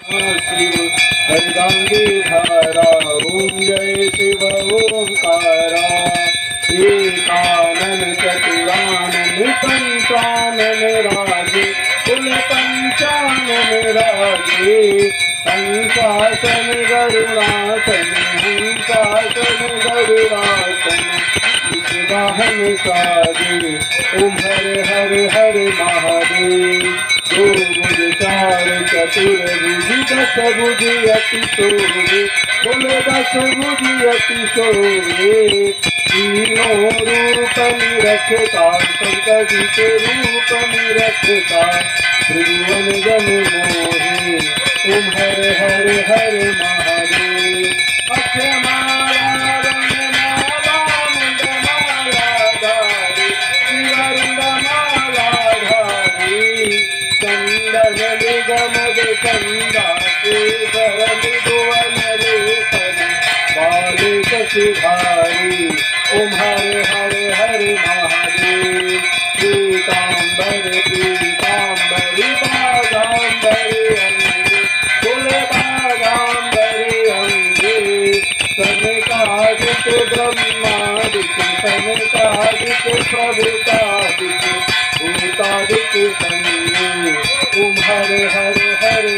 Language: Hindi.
शिव हरदांगी धारा ओम जय शिव ओंकारा एकानन चतुरानन पंचानन राजे कुल पंचानन राजे हंसासन गरुणासन हंसासन गरुणासन वाहन साजे ओम हर हर हर महादेव दो भुज चार चतुर्भुज दस भुज अति शोभे बोले दस भुज अति शोभे तीनों रूप निरखता संकटि के रूप निरखता त्रिभुवन जन मोहे ओम हर हर हर महादेव अक्षमाला रंगमाला मुंडमाला धारी शिवरुंडमाला धारी चंदन निगम चंदा केसर मृदुवन लेपन बाले कशिधारी ओम हर हर हर महादेव पीतांबर पीतांबरी बागांबरी अंगे कुल बागांबरी अंगे सनकादिक ब्रह्मादिक सनकादिक प्रभुता